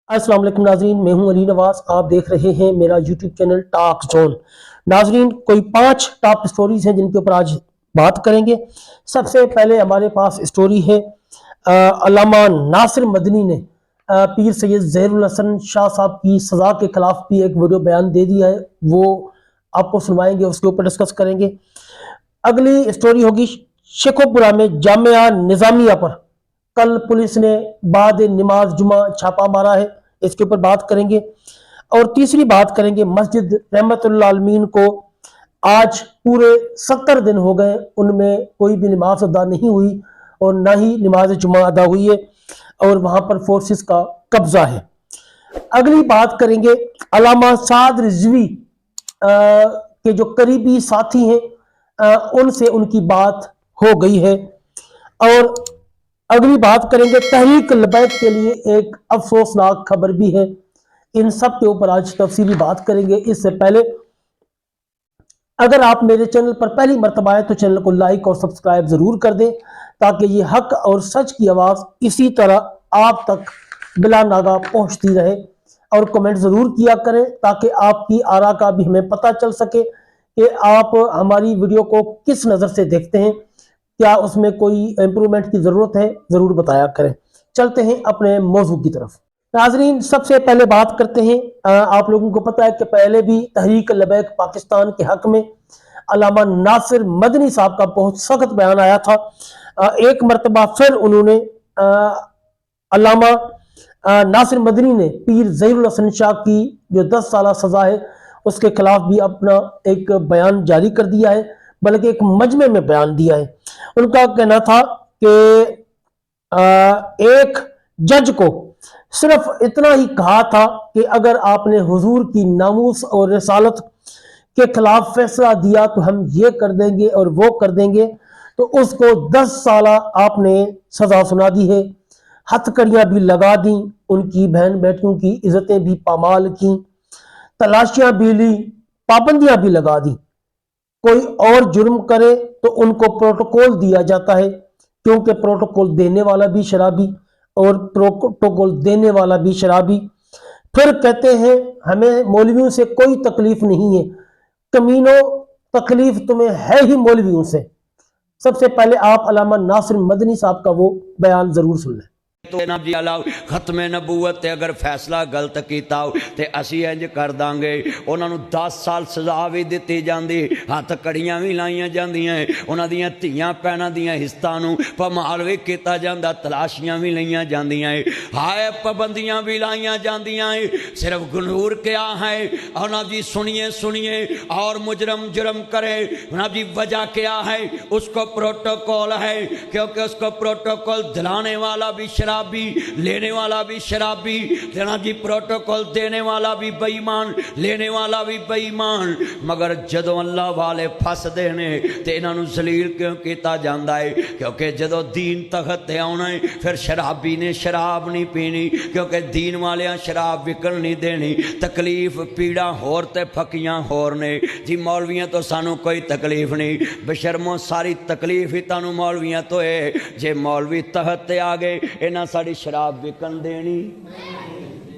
अस्सलाम वालेकुम नाजरीन, मैं हूं अली नवाज। आप देख रहे हैं मेरा यूट्यूब चैनल टॉक जोन। नाजरीन, कोई 5 टॉप स्टोरीज हैं जिनके ऊपर आज बात करेंगे। सबसे पहले हमारे पास स्टोरी है अल्लामा नासिर मदनी ने पीर सैयद ज़हीरुल हसन शाह साहब की सज़ा के खिलाफ भी एक वीडियो बयान दे दिया है, वो आपको सुनवाएंगे, उसके ऊपर डिस्कस करेंगे। अगली स्टोरी होगी शेखोपुरा में जामिया निज़ामिया पर कल पुलिस ने बाद नमाज जुमा छापा मारा है, इसके ऊपर बात करेंगे। और तीसरी बात करेंगे मस्जिद रहमतुल्लिल आलमीन को आज पूरे 70 दिन हो गए, उनमें कोई भी नमाज अदा नहीं हुई और ना ही नमाज जुमा अदा हुई है और वहां पर फोर्सेस का कब्जा है। अगली बात करेंगे अल्लामा साद रिजवी के जो करीबी साथी हैं, उनसे उनकी बात हो गई है। और अगली बात करेंगे तहरीक लबैक के लिए एक अफसोसनाक खबर भी है। इन सब के ऊपर आज तफसीली बात करेंगे। इससे पहले अगर आप मेरे चैनल पर पहली मर्तबा आए तो चैनल को लाइक और सब्सक्राइब जरूर कर दें, ताकि ये हक और सच की आवाज़ इसी तरह आप तक बिला नागा पहुंचती रहे। और कमेंट ज़रूर किया करें ताकि आपकी आरा का भी हमें पता चल सके कि आप हमारी वीडियो को किस नज़र से देखते हैं, क्या उसमें कोई इम्प्रूवमेंट की ज़रूरत है, ज़रूर बताया करें। चलते हैं अपने मौजू की तरफ। नाजरीन, सबसे पहले बात करते हैं, आप लोगों को पता है कि पहले भी तहरीक लबैक पाकिस्तान के हक में अल्लामा नासिर मदनी साहब का बहुत सख्त बयान आया था। एक मरतबा फिर उन्होंने अल्लामा नासिर मदनी ने पीर ज़हीरुल हसन शाह की जो 10 साल सज़ा है उसके खिलाफ भी अपना एक बयान जारी कर दिया है, बल्कि एक मजमे में बयान दिया है। उनका कहना था कि एक जज को सिर्फ इतना ही कहा था कि अगर आपने हुजूर की नामूस और रिसालत के खिलाफ फैसला दिया तो हम ये कर देंगे और वो कर देंगे, तो उसको 10 साल आपने सजा सुना दी है। हथकड़ियां भी लगा दी, उनकी बहन बेटियों की इज्जतें भी पामाल की, तलाशियां भी ली, पाबंदियां भी लगा दी। कोई और जुर्म करे तो उनको प्रोटोकॉल दिया जाता है, क्योंकि प्रोटोकॉल देने वाला भी शराबी और प्रोटोकॉल देने वाला भी शराबी। फिर कहते हैं हमें मौलवियों से कोई तकलीफ नहीं है। कमीनों, तकलीफ तुम्हें है ही मौलवियों से। सबसे पहले आप अल्लामा नासिर मदनी साहब का वो बयान जरूर सुन लें। तो ना जी अला खत्मे नबूवत ते अगर फैसला गलत किया तो असी इंज कर देंगे। उन्होंने 10 साल सजा भी दी जाती, हथ कड़ियां भी लाइया जांदियां, उन्हां दियां धीआं भैणां दियां हिस्सां नूं भमाल भी किया जाता, तलाशियां भी लईयां जांदियां, हाय पाबंदियां भी लाइया जांदियां। सिर्फ गनूर क्या है उन्हां जी सुनिए सुनिए, और मुजरम जुर्म करे उन्हां जी वजह क्या है, उसको प्रोटोकॉल है, क्योंकि उसको प्रोटोकॉल दिलाने वाला भी शराबी, लेने वाला भी शराबी, देना जी प्रोटोकॉल देने वाला भी बेईमान, लेने वाला भी बेईमान। मगर जदों अल्लाह वाले फसदे ने ते इन्हां नूं जलील क्यों किया जाता है, क्योंकि जदों दीन तखत ते आउणा है फिर शराबी ने शराब नहीं पीनी, क्योंकि दीन वालियां शराब विकण नहीं देनी। तकलीफ पीड़ा होर ते फकियां होर ने जी। मौलवियां तो सानू कोई तकलीफ नहीं, बेशर्मो सारी तकलीफ ही तुहानू मौलवियां तो है। जे मौलवी तहत ते आ गए इन्हां साड़ी शराब विकन देनी।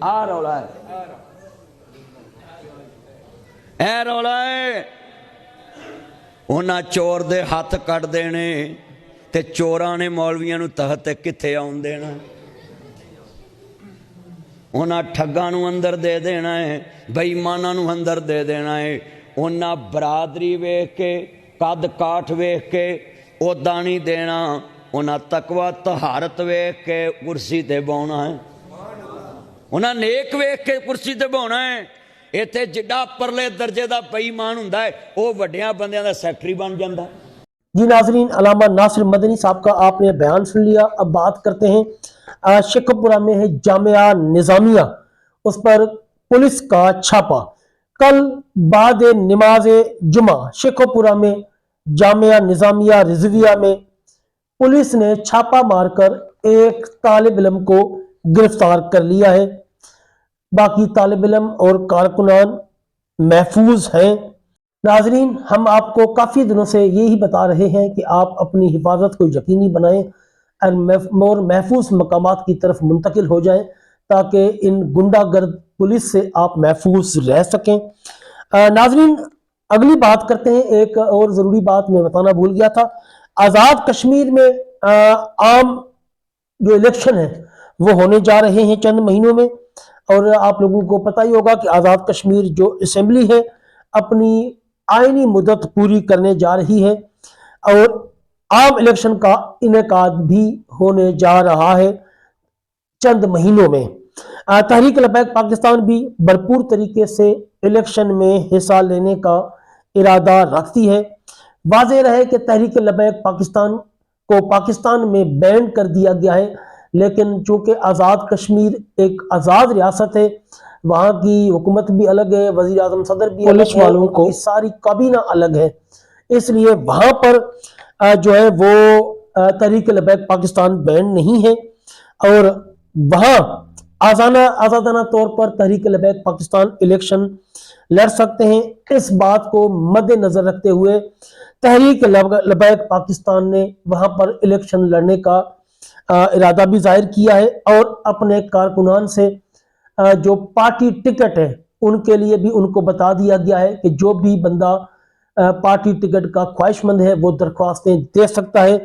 आ रौला है, ए रौला है। उन्हां चोर दे हथ कट देने ते चोरां ने मौलवियां नूं तहत कित्थे आउण देना। उन्हां ठग्गां नूं अंदर दे देना है, बेईमानां नूं अंदर दे देना है। उन्हां बरादरी वेख के, कद काठ वेख के ओदा नहीं देना। उन्हें तकवा तहारत वेख के कुर्सी ते बौना है, उन्हें नेक वेख के कुर्सी ते बौना है। इत्थे जिड्डा परले दर्जे का बेईमान हुंदा है वो वड्डियां बंदियां दा सैकटरी बन जांदा। जी नाजरीन, अल्लामा नासिर मदनी साहब का आपने बयान सुन लिया। अब बात करते हैं शेखोपुरा में है जामिया निज़ामिया, उस पर पुलिस का छापा। कल बाद नमाज जुमा शेखोपुरा में जामिया निज़ामिया रिजविया में पुलिस ने छापा मारकर एक तालिब इल्म को गिरफ्तार कर लिया है। बाकी तालिब इल्म और कारकुनान महफूज हैं। नाजरीन, हम आपको काफ़ी दिनों से यही बता रहे हैं कि आप अपनी हिफाजत को यकीनी बनाएं और महफूज मकामात की तरफ मुंतकिल हो जाएं, تاکہ ان گنڈا گرد پولیس سے آپ محفوظ رہ سکیں۔ ناظرین اگلی بات کرتے ہیں، ایک اور ضروری بات میں بتانا بھول گیا تھا۔ آزاد کشمیر میں عام جو الیکشن ہے وہ ہونے جا رہے ہیں چند مہینوں میں، اور آپ لوگوں کو پتہ ہی ہوگا کہ آزاد کشمیر جو اسمبلی ہے اپنی آئینی مدت پوری کرنے جا رہی ہے، اور عام الیکشن کا انعقاد بھی ہونے جا رہا ہے چند مہینوں میں۔ تحریک لبیک پاکستان بھی بھرپور طریقے سے الیکشن میں حصہ لینے کا ارادہ رکھتی ہے۔ واضح رہے کہ تحریک لبیک پاکستان کو پاکستان میں بین کر دیا گیا ہے، لیکن چونکہ آزاد کشمیر ایک آزاد ریاست ہے، وہاں کی حکومت بھی الگ ہے، وزیر اعظم صدر بھی الگ ہے، والوں کو ساری کابینہ الگ ہے، اس لیے وہاں پر جو ہے وہ تحریک لبیک پاکستان بین نہیں ہے، اور وہاں آزادانہ طور پر تحریک لبیک پاکستان الیکشن لڑ سکتے ہیں۔ اس بات کو مد نظر رکھتے ہوئے تحریک لبیک پاکستان نے وہاں پر الیکشن لڑنے کا ارادہ بھی ظاہر کیا ہے، اور اپنے کارکنان سے جو پارٹی ٹکٹ ہے ان کے لیے بھی ان کو بتا دیا گیا ہے کہ جو بھی بندہ پارٹی ٹکٹ کا خواہش مند ہے وہ درخواستیں دے سکتا ہے۔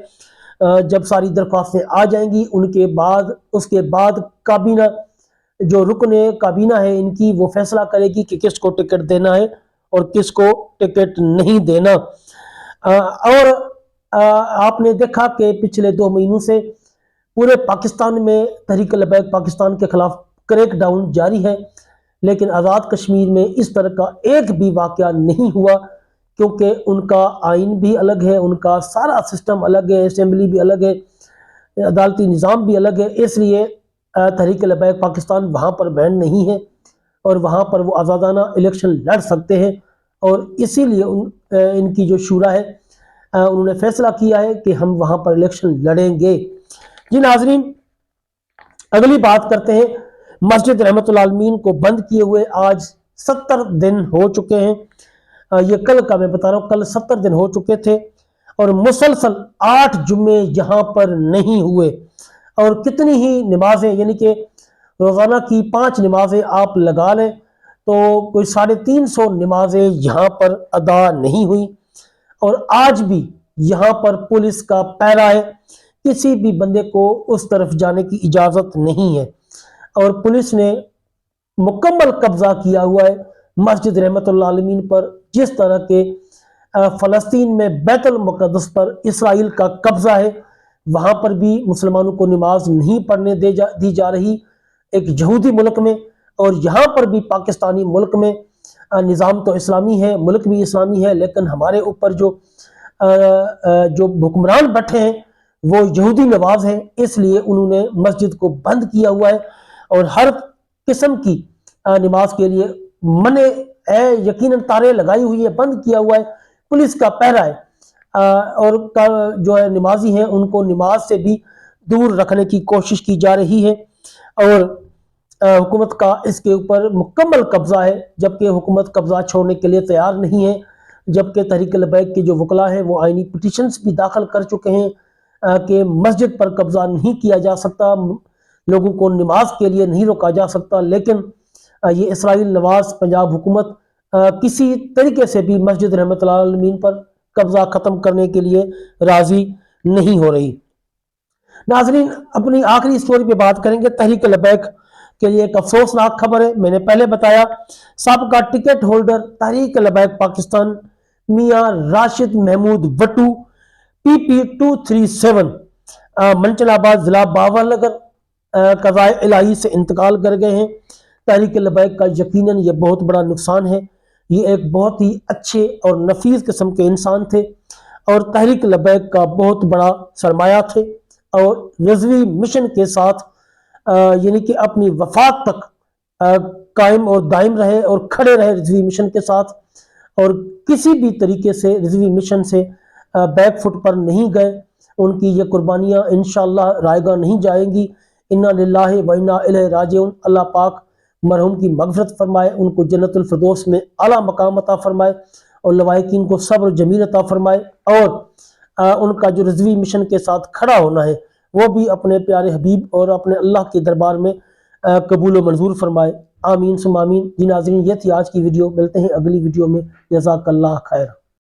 جب ساری درخواستیں آ جائیں گی اس کے بعد کابینہ جو رکن کابینہ ہے ان کی وہ فیصلہ کرے گی کہ کس کو ٹکٹ دینا ہے اور کس کو ٹکٹ نہیں دینا۔ اور آپ نے دیکھا کہ پچھلے 2 مہینوں سے پورے پاکستان میں تحریک لبیک پاکستان کے خلاف کریک ڈاؤن جاری ہے، لیکن آزاد کشمیر میں اس طرح کا ایک بھی واقعہ نہیں ہوا، کیونکہ ان کا آئین بھی الگ ہے، ان کا سارا سسٹم الگ ہے، اسمبلی بھی الگ ہے، عدالتی نظام بھی الگ ہے، اس لیے تحریک لبیک پاکستان وہاں پر بین نہیں ہے، اور وہاں پر وہ آزادانہ الیکشن لڑ سکتے ہیں، اور اسی لیے ان کی جو شورا ہے انہوں نے فیصلہ کیا ہے کہ ہم وہاں پر الیکشن لڑیں گے۔ جی ناظرین اگلی بات کرتے ہیں، مسجد رحمت العالمین کو بند کیے ہوئے آج 70 دن ہو چکے ہیں، یہ کل کا میں بتا رہا ہوں، کل 70 دن ہو چکے تھے، اور مسلسل 8 جمعے یہاں پر نہیں ہوئے، اور کتنی ہی نمازیں یعنی کہ روزانہ کی 5 نمازیں آپ لگا لیں تو کوئی 350 نمازیں یہاں پر ادا نہیں ہوئی، اور آج بھی یہاں پر پولیس کا پہرا ہے، کسی بھی بندے کو اس طرف جانے کی اجازت نہیں ہے، اور پولیس نے مکمل قبضہ کیا ہوا ہے مسجد رحمت اللہ عالمین پر، جس طرح کے فلسطین میں بیت المقدس پر اسرائیل کا قبضہ ہے، وہاں پر بھی مسلمانوں کو نماز نہیں پڑھنے دی جا رہی ایک یہودی ملک میں، اور یہاں پر بھی پاکستانی ملک میں نظام تو اسلامی ہے، ملک بھی اسلامی ہے، لیکن ہمارے اوپر جو حکمران بیٹھے ہیں وہ یہودی نواز ہیں، اس لیے انہوں نے مسجد کو بند کیا ہوا ہے، اور ہر قسم کی نماز کے لیے منع ہے، یقیناً تارے لگائی ہوئی ہے، بند کیا ہوا ہے، پولیس کا پہرا ہے، اور جو ہے نمازی ہیں ان کو نماز سے بھی دور رکھنے کی کوشش کی جا رہی ہے، اور حکومت کا اس کے اوپر مکمل قبضہ ہے، جبکہ حکومت قبضہ چھوڑنے کے لیے تیار نہیں ہے، جبکہ تحریک لبیک کے جو وکلاء ہیں وہ آئینی پٹیشنز بھی داخل کر چکے ہیں کہ مسجد پر قبضہ نہیں کیا جا سکتا، لوگوں کو نماز کے لیے نہیں روکا جا سکتا، لیکن یہ اسرائیل نواز پنجاب حکومت کسی طریقے سے بھی مسجد رحمت اللہ عالمین پر قبضہ ختم کرنے کے لیے راضی نہیں ہو رہی۔ ناظرین اپنی آخری سٹوری پہ بات کریں گے، تحریک لبیک کے لیے ایک افسوسناک خبر ہے، میں نے پہلے بتایا سابقہ ٹکٹ ہولڈر تحریک لبیک پاکستان میاں راشد محمود وٹو PP 237 منچل آباد ضلع باولنگر قضائے الہی سے انتقال کر گئے ہیں۔ تحریک لبیک کا یقیناً یہ بہت بڑا نقصان ہے، یہ ایک بہت ہی اچھے اور نفیس قسم کے انسان تھے، اور تحریک لبیک کا بہت بڑا سرمایہ تھے، اور رضوی مشن کے ساتھ یعنی کہ اپنی وفات تک قائم اور دائم رہے اور کھڑے رہے رضوی مشن کے ساتھ، اور کسی بھی طریقے سے رضوی مشن سے بیک فٹ پر نہیں گئے، ان کی یہ قربانیاں انشاءاللہ رائے گاہ نہیں جائیں گی۔ انا للہ و انا الیہ راجعون، اللہ پاک مرحوم کی مغفرت فرمائے، ان کو جنت الفردوس میں اعلیٰ مقام عطا فرمائے، اور لواحقین کو صبر جمیل عطا فرمائے، اور ان کا جو رضوی مشن کے ساتھ کھڑا ہونا ہے وہ بھی اپنے پیارے حبیب اور اپنے اللہ کے دربار میں قبول و منظور فرمائے، آمین ثم آمین۔ جی ناظرین، یہ تھی آج کی ویڈیو، ملتے ہیں اگلی ویڈیو میں، جزاک اللہ خیر۔